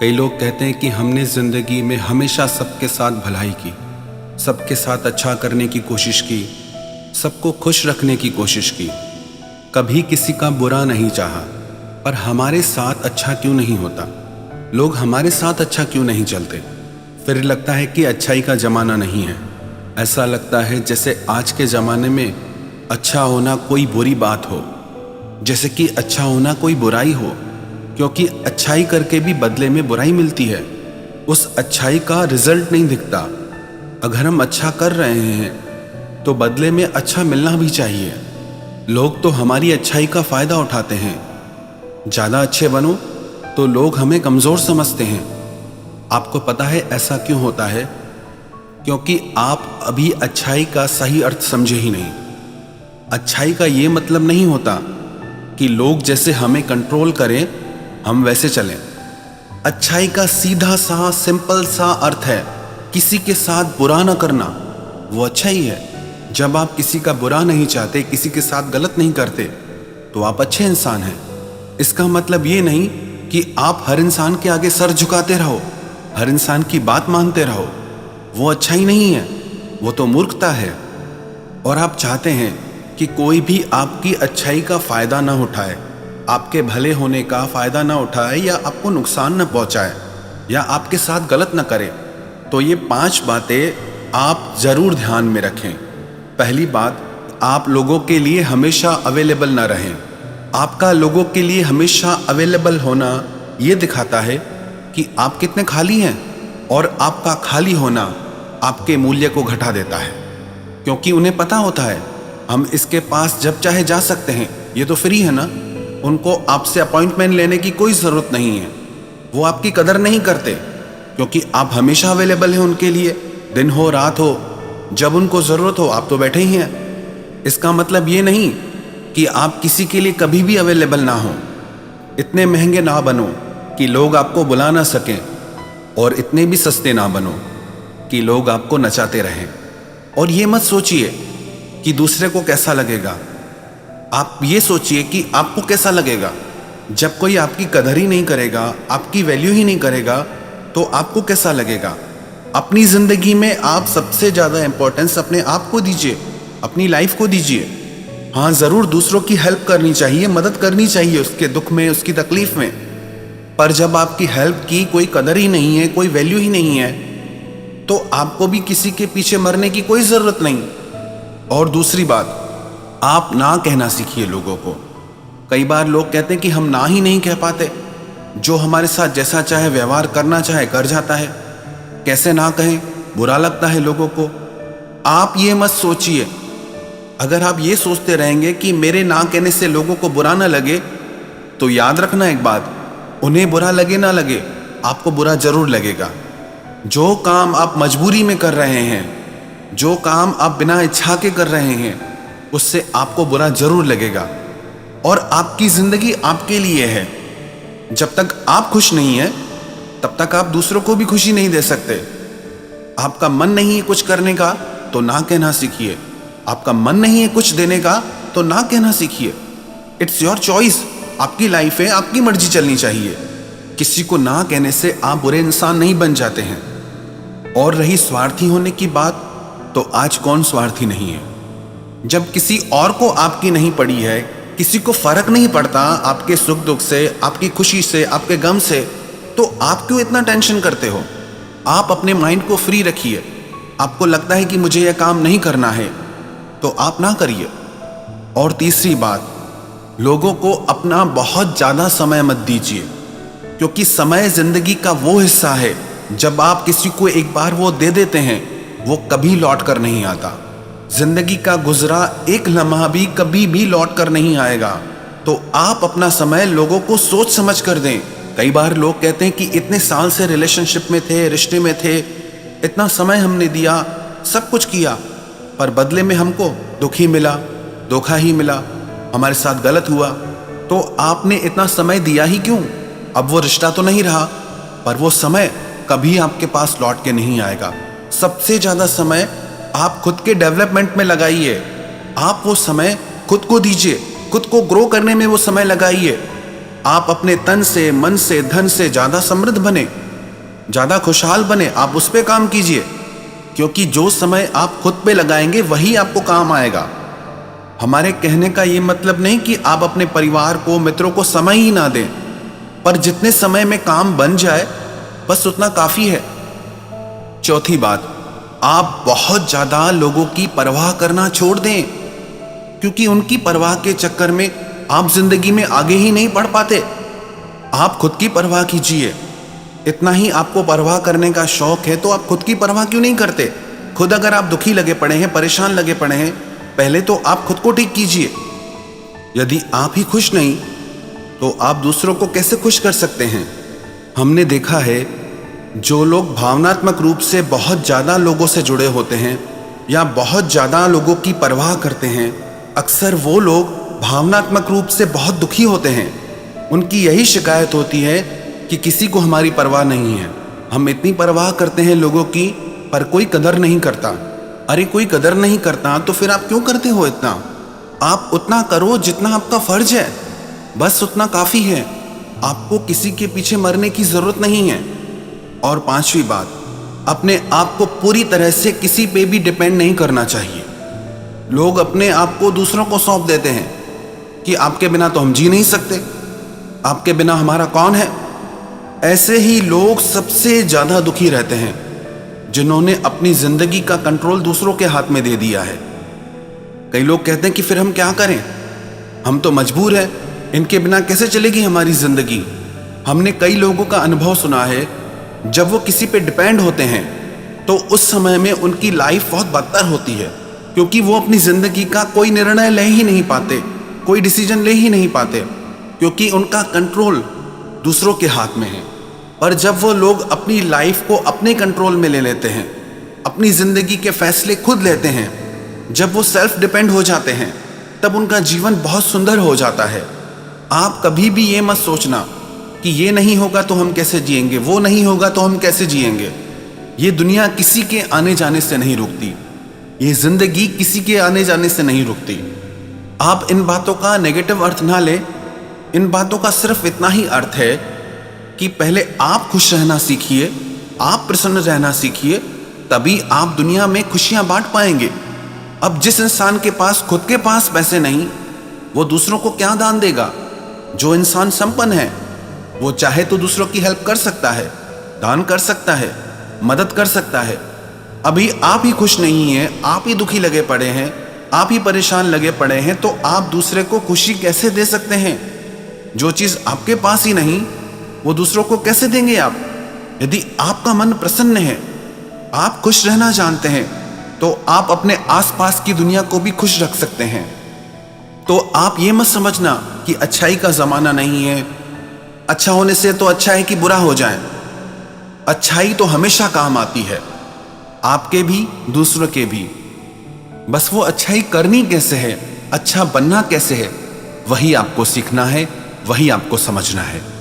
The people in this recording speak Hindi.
कई लोग कहते हैं कि हमने ज़िंदगी में हमेशा सबके साथ भलाई की, सबके साथ अच्छा करने की कोशिश की, सबको खुश रखने की कोशिश की, कभी किसी का बुरा नहीं चाहा। पर हमारे साथ अच्छा क्यों नहीं होता? लोग हमारे साथ अच्छा क्यों नहीं चलते? फिर लगता है कि अच्छाई का ज़माना नहीं है। ऐसा लगता है जैसे आज के ज़माने में अच्छा होना कोई बुरी बात हो, जैसे कि अच्छा होना कोई बुराई हो, क्योंकि अच्छाई करके भी बदले में बुराई मिलती है। उस अच्छाई का रिजल्ट नहीं दिखता। अगर हम अच्छा कर रहे हैं तो बदले में अच्छा मिलना भी चाहिए। लोग तो हमारी अच्छाई का फ़ायदा उठाते हैं। ज़्यादा अच्छे बनो तो लोग हमें कमज़ोर समझते हैं। आपको पता है ऐसा क्यों होता है? क्योंकि आप अभी अच्छाई का सही अर्थ समझे ही नहीं। अच्छाई का ये मतलब नहीं होता कि लोग जैसे हमें कंट्रोल करें हम वैसे चलें। अच्छाई का सीधा सा सिंपल सा अर्थ है किसी के साथ बुरा ना करना। वो अच्छा ही है। जब आप किसी का बुरा नहीं चाहते, किसी के साथ गलत नहीं करते, तो आप अच्छे इंसान हैं। इसका मतलब ये नहीं कि आप हर इंसान के आगे सर झुकाते रहो, हर इंसान की बात मानते रहो। वो अच्छाई नहीं है, वो तो मूर्खता है। और आप चाहते हैं कि कोई भी आपकी अच्छाई का फ़ायदा ना उठाए, आपके भले होने का फ़ायदा ना उठाए, या आपको नुकसान ना पहुंचाए, या आपके साथ गलत ना करे। तो ये 5 बातें आप ज़रूर ध्यान में रखें। पहली बात, आप लोगों के लिए हमेशा अवेलेबल ना रहें। आपका लोगों के लिए हमेशा अवेलेबल होना ये दिखाता है कि आप कितने खाली हैं, और आपका खाली होना आपके मूल्य को घटा देता है। क्योंकि उन्हें पता होता है हम इसके पास जब चाहे जा सकते हैं, ये तो फ्री है ना। उनको आपसे अपॉइंटमेंट लेने की कोई ज़रूरत नहीं है। वो आपकी कदर नहीं करते क्योंकि आप हमेशा अवेलेबल हैं उनके लिए। दिन हो रात हो, जब उनको ज़रूरत हो आप तो बैठे ही हैं। इसका मतलब ये नहीं कि आप किसी के लिए कभी भी अवेलेबल ना हो। इतने महंगे ना बनो कि लोग आपको बुला ना सकें, और इतने भी सस्ते ना बनो कि लोग आपको नचाते रहें। और ये मत सोचिए कि दूसरे को कैसा लगेगा। आप ये सोचिए कि आपको कैसा लगेगा। जब कोई आपकी कदर ही नहीं करेगा, आपकी वैल्यू ही नहीं करेगा, तो आपको कैसा लगेगा। अपनी ज़िंदगी में आप सबसे ज़्यादा इंपॉर्टेंस अपने आप को दीजिए, अपनी लाइफ को दीजिए। हाँ, ज़रूर दूसरों की हेल्प करनी चाहिए, मदद करनी चाहिए उसके दुख में, उसकी तकलीफ में। पर जब आपकी हेल्प की कोई कदर ही नहीं है, कोई वैल्यू ही नहीं है, तो आपको भी किसी के पीछे मरने की कोई ज़रूरत नहीं। और दूसरी बात, आप ना कहना सीखिए लोगों को। कई बार लोग कहते हैं कि हम ना ही नहीं कह पाते। जो हमारे साथ जैसा चाहे व्यवहार करना चाहे कर जाता है। कैसे ना कहें, बुरा लगता है लोगों को। आप ये मत सोचिए। अगर आप ये सोचते रहेंगे कि मेरे ना कहने से लोगों को बुरा ना लगे, तो याद रखना एक बात, उन्हें बुरा लगे ना लगे, आपको बुरा जरूर लगेगा। जो काम आप मजबूरी में कर रहे हैं, जो काम आप बिना इच्छा के कर रहे हैं, उससे आपको बुरा जरूर लगेगा। और आपकी ज़िंदगी आपके लिए है। जब तक आप खुश नहीं हैं, तब तक आप दूसरों को भी खुशी नहीं दे सकते। आपका मन नहीं है कुछ करने का, तो ना कहना सीखिए। आपका मन नहीं है कुछ देने का, तो ना कहना सीखिए। It's your choice. आपकी लाइफ है, आपकी मर्जी चलनी चाहिए। किसी को ना कहने से आप बुरे इंसान नहीं बन जाते हैं। और रही स्वार्थी होने की बात, तो आज कौन स्वार्थी नहीं है। जब किसी और को आपकी नहीं पड़ी है, किसी को फर्क नहीं पड़ता आपके सुख दुख से, आपकी खुशी से, आपके गम से, तो आप क्यों इतना टेंशन करते हो। आप अपने माइंड को फ्री रखिए। आपको लगता है कि मुझे यह काम नहीं करना है, तो आप ना करिए। और तीसरी बात, लोगों को अपना बहुत ज़्यादा समय मत दीजिए, क्योंकि समय ज़िंदगी का वो हिस्सा है, जब आप किसी को एक बार वो दे देते हैं, वो कभी लौट कर नहीं आता। जिंदगी का गुजरा एक लम्हा भी कभी भी लौट कर नहीं आएगा। तो आप अपना समय लोगों को सोच समझ कर दें। कई बार लोग कहते हैं कि इतने साल से रिलेशनशिप में थे, रिश्ते में थे, इतना समय हमने दिया, सब कुछ किया, पर बदले में हमको दुख ही मिला, धोखा ही मिला, हमारे साथ गलत हुआ। तो आपने इतना समय दिया ही क्यों? अब वो रिश्ता तो नहीं रहा, पर वो समय कभी आपके पास लौट के नहीं आएगा। सबसे ज़्यादा समय आप खुद के डेवलपमेंट में लगाइए। आप वो समय खुद को दीजिए, खुद को ग्रो करने में वो समय लगाइए। आप अपने तन से, मन से, धन से ज्यादा समृद्ध बने, ज्यादा खुशहाल बने, आप उस पे काम कीजिए, क्योंकि जो समय आप खुद पे लगाएंगे वही आपको काम आएगा। हमारे कहने का ये मतलब नहीं कि आप अपने परिवार को, मित्रों को समय ही ना दें, पर जितने समय में काम बन जाए बस उतना काफी है। चौथी बात, आप बहुत ज्यादा लोगों की परवाह करना छोड़ दें, क्योंकि उनकी परवाह के चक्कर में आप जिंदगी में आगे ही नहीं बढ़ पाते। आप खुद की परवाह कीजिए। इतना ही आपको परवाह करने का शौक है तो आप खुद की परवाह क्यों नहीं करते? खुद अगर आप दुखी लगे पड़े हैं, परेशान लगे पड़े हैं, पहले तो आप खुद को ठीक कीजिए। यदि आप ही खुश नहीं तो आप दूसरों को कैसे खुश कर सकते हैं? हमने देखा है, जो लोग भावनात्मक रूप से बहुत ज्यादा लोगों से जुड़े होते हैं या बहुत ज्यादा लोगों की परवाह करते हैं, अक्सर वो लोग भावनात्मक रूप से बहुत दुखी होते हैं। उनकी यही शिकायत होती है कि किसी को हमारी परवाह नहीं है। हम इतनी परवाह करते हैं लोगों की, पर कोई कदर नहीं करता। अरे कोई कदर नहीं करता तो फिर आप क्यों करते हो इतना? आप उतना करो जितना आपका फर्ज है, बस उतना काफी है। आपको किसी के पीछे मरने की जरूरत नहीं है। और पांचवी बात, अपने आप को पूरी तरह से किसी पे भी डिपेंड नहीं करना चाहिए। लोग अपने आप को दूसरों को सौंप देते हैं कि आपके बिना तो हम जी नहीं सकते, आपके बिना हमारा कौन है। ऐसे ही लोग सबसे ज्यादा दुखी रहते हैं, जिन्होंने अपनी जिंदगी का कंट्रोल दूसरों के हाथ में दे दिया है। कई लोग कहते हैं कि फिर हम क्या करें, हम तो मजबूर हैं, इनके बिना कैसे चलेगी हमारी जिंदगी। हमने कई लोगों का अनुभव सुना है, जब वो किसी पे डिपेंड होते हैं तो उस समय में उनकी लाइफ बहुत बदतर होती है, क्योंकि वो अपनी जिंदगी का कोई निर्णय ले ही नहीं पाते, कोई डिसीजन ले ही नहीं पाते, क्योंकि उनका कंट्रोल दूसरों के हाथ में है। पर जब वो लोग अपनी लाइफ को अपने कंट्रोल में ले लेते हैं, अपनी जिंदगी के फैसले खुद लेते हैं, जब वो सेल्फ डिपेंड हो जाते हैं, तब उनका जीवन बहुत सुंदर हो जाता है। आप कभी भी ये मत सोचना कि ये नहीं होगा तो हम कैसे जिएंगे, वो नहीं होगा तो हम कैसे जिएंगे। ये दुनिया किसी के आने जाने से नहीं रुकती, ये जिंदगी किसी के आने जाने से नहीं रुकती। आप इन बातों का नेगेटिव अर्थ ना ले। इन बातों का सिर्फ इतना ही अर्थ है कि पहले आप खुश रहना सीखिए, आप प्रसन्न रहना सीखिए, तभी आप दुनिया में खुशियां बांट पाएंगे। अब जिस इंसान के पास खुद के पास पैसे नहीं, वो दूसरों को क्या दान देगा? जो इंसान संपन्न है वो चाहे तो दूसरों की हेल्प कर सकता है, दान कर सकता है, मदद कर सकता है। अभी आप ही खुश नहीं हैं, आप ही दुखी लगे पड़े हैं, आप ही परेशान लगे पड़े हैं, तो आप दूसरे को खुशी कैसे दे सकते हैं? जो चीज आपके पास ही नहीं वो दूसरों को कैसे देंगे आप? यदि आपका मन प्रसन्न है, आप खुश रहना जानते हैं, तो आप अपने आसपास की दुनिया को भी खुश रख सकते हैं। तो आप ये मत समझना कि अच्छाई का जमाना नहीं है, अच्छा होने से तो अच्छा है कि बुरा हो जाए। अच्छाई तो हमेशा काम आती है, आपके भी, दूसरों के भी। बस वो अच्छाई करनी कैसे है, अच्छा बनना कैसे है, वही आपको सीखना है, वही आपको समझना है।